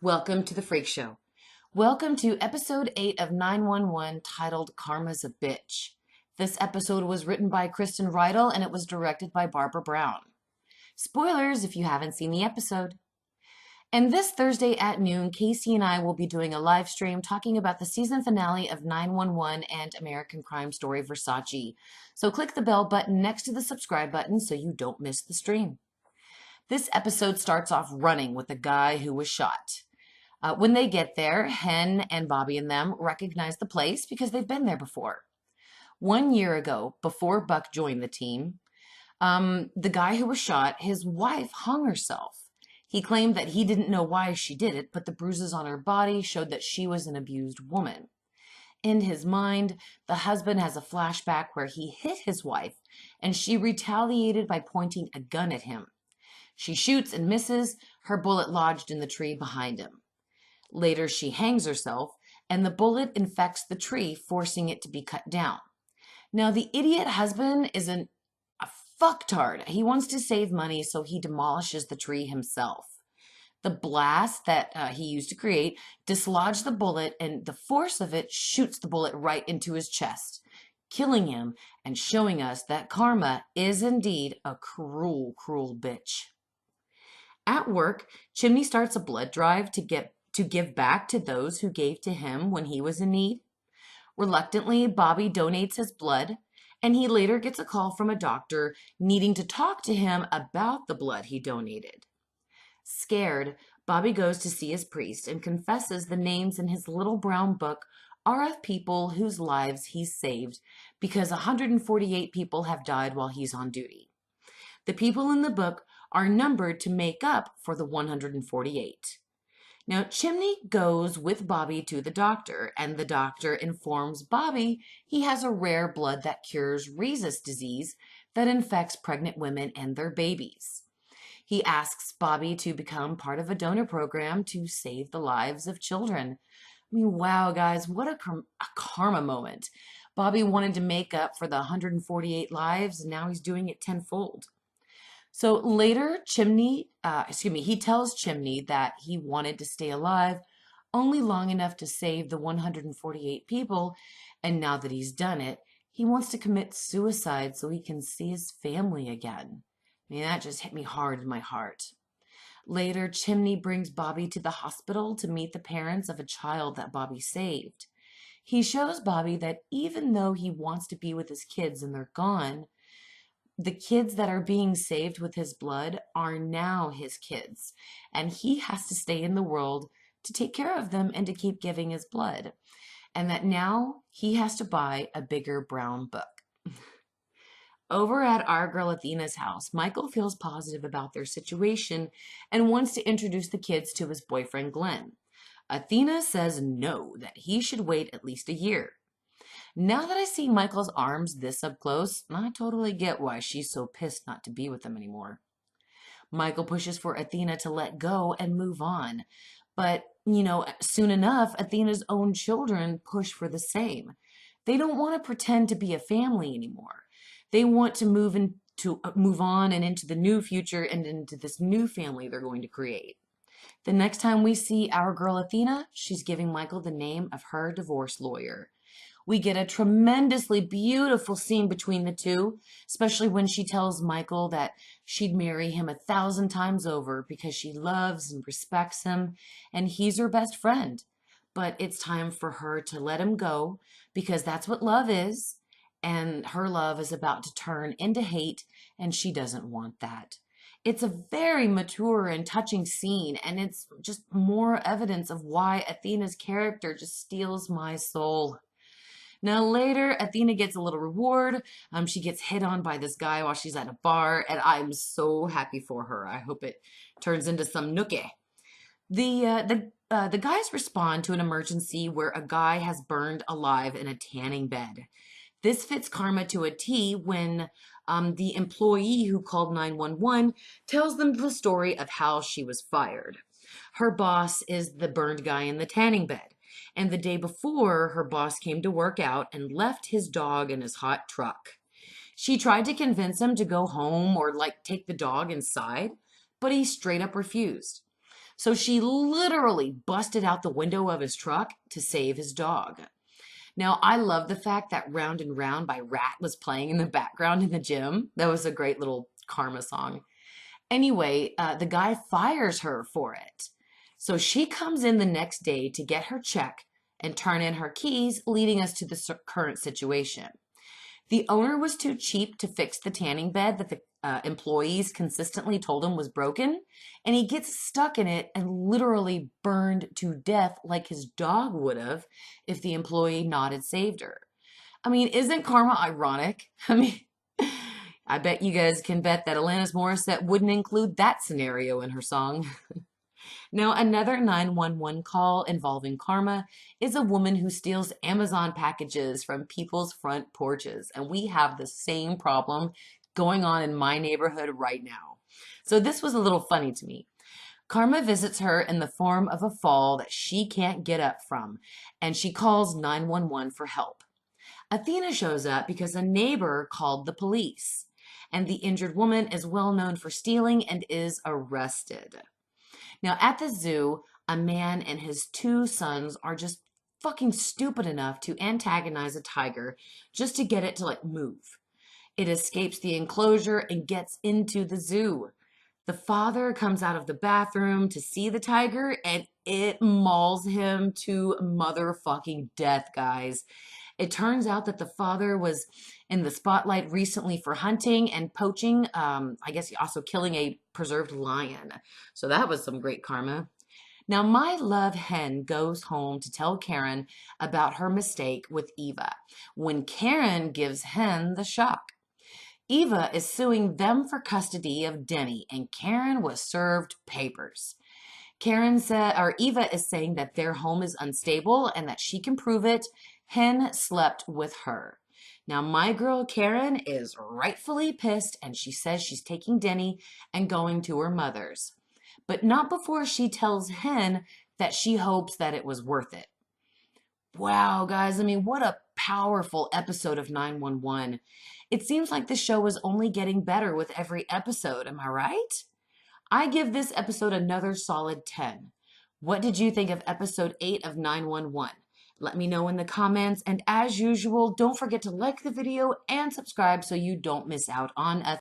Welcome to the Freak Show. Welcome to episode 8 of 911 titled Karma's a Bitch. This episode was written by Kristen Rydell and it was directed by Barbara Brown. Spoilers if you haven't seen the episode. And this Thursday at noon, Casey and I will be doing a live stream talking about the season finale of 911 and American Crime Story Versace. So click the bell button next to the subscribe button so you don't miss the stream. This episode starts off running with a guy who was shot. When they get there, Hen and Bobby and them recognize the place because they've been there before. 1 year ago, before Buck joined the team, the guy who was shot, his wife hung herself. He claimed that he didn't know why she did it, but the bruises on her body showed that she was an abused woman. In his mind, the husband has a flashback where he hit his wife, and she retaliated by pointing a gun at him. She shoots and misses, her bullet lodged in the tree behind him. Later, she hangs herself, and the bullet infects the tree, forcing it to be cut down. Now, the idiot husband is a fucktard. He wants to save money, so he demolishes the tree himself. The blast that he used to create dislodged the bullet, and the force of it shoots the bullet right into his chest, killing him and showing us that karma is indeed a cruel, cruel bitch. At work, Chimney starts a blood drive to give back to those who gave to him when he was in need. Reluctantly, Bobby donates his blood, and he later gets a call from a doctor needing to talk to him about the blood he donated. Scared, Bobby goes to see his priest and confesses the names in his little brown book are of people whose lives he's saved because 148 people have died while he's on duty. The people in the book are numbered to make up for the 148. Now, Chimney goes with Bobby to the doctor, and the doctor informs Bobby he has a rare blood that cures rhesus disease that infects pregnant women and their babies. He asks Bobby to become part of a donor program to save the lives of children. I mean, wow, guys, what a karma moment. Bobby wanted to make up for the 148 lives, and now he's doing it tenfold. So later, he tells Chimney that he wanted to stay alive only long enough to save the 148 people, and now that he's done it, he wants to commit suicide so he can see his family again. I mean, that just hit me hard in my heart. Later, Chimney brings Bobby to the hospital to meet the parents of a child that Bobby saved. He shows Bobby that even though he wants to be with his kids and they're gone, the kids that are being saved with his blood are now his kids, and he has to stay in the world to take care of them and to keep giving his blood, and that now he has to buy a bigger brown book. Over at our girl Athena's house, Michael feels positive about their situation and wants to introduce the kids to his boyfriend Glenn. Athena says no, that he should wait at least a year. Now that I see Michael's arms this up close, I totally get why she's so pissed not to be with him anymore. Michael pushes for Athena to let go and move on. But, soon enough, Athena's own children push for the same. They don't want to pretend to be a family anymore. They want to move on and into the new future and into this new family they're going to create. The next time we see our girl Athena, she's giving Michael the name of her divorce lawyer. We get a tremendously beautiful scene between the two, especially when she tells Michael that she'd marry him 1,000 times over because she loves and respects him, and he's her best friend. But it's time for her to let him go because that's what love is, and her love is about to turn into hate, and she doesn't want that. It's a very mature and touching scene, and it's just more evidence of why Athena's character just steals my soul. Now later, Athena gets a little reward. She gets hit on by this guy while she's at a bar, and I'm so happy for her. I hope it turns into some nookie. The guys respond to an emergency where a guy has burned alive in a tanning bed. This fits karma to a T when the employee who called 911 tells them the story of how she was fired. Her boss is the burned guy in the tanning bed. And the day before, her boss came to work out and left his dog in his hot truck. She tried to convince him to go home or take the dog inside, but he straight up refused. So she literally busted out the window of his truck to save his dog. Now, I love the fact that Round and Round by Rat was playing in the background in the gym. That was a great little karma song. Anyway, the guy fires her for it. So she comes in the next day to get her check and turn in her keys, leading us to the current situation. The owner was too cheap to fix the tanning bed that the employees consistently told him was broken, and he gets stuck in it and literally burned to death like his dog would have if the employee not had saved her. I mean, isn't karma ironic? I mean, I bet you guys can bet that Alanis Morissette wouldn't include that scenario in her song. Now, another 911 call involving karma is a woman who steals Amazon packages from people's front porches. And we have the same problem going on in my neighborhood right now. So this was a little funny to me. Karma visits her in the form of a fall that she can't get up from, and she calls 911 for help. Athena shows up because a neighbor called the police, and the injured woman is well known for stealing and is arrested. Now, at the zoo, a man and his two sons are just fucking stupid enough to antagonize a tiger just to get it to move. It escapes the enclosure and gets into the zoo. The father comes out of the bathroom to see the tiger and it mauls him to motherfucking death, guys. It turns out that the father was in the spotlight recently for hunting and poaching. I guess also killing a preserved lion. So that was some great karma. Now, my love hen goes home to tell Karen about her mistake with Eva when Karen gives Hen the shock. Eva is suing them for custody of Denny, and Karen was served papers. Eva is saying that their home is unstable and that she can prove it. Hen slept with her. Now, my girl Karen is rightfully pissed, and she says she's taking Denny and going to her mother's. But not before she tells Hen that she hopes that it was worth it. Wow, guys, I mean, what a powerful episode of 911. It seems like the show is only getting better with every episode, am I right? I give this episode another solid 10. What did you think of episode 8 of 911? Let me know in the comments, and as usual, don't forget to like the video and subscribe so you don't miss out on a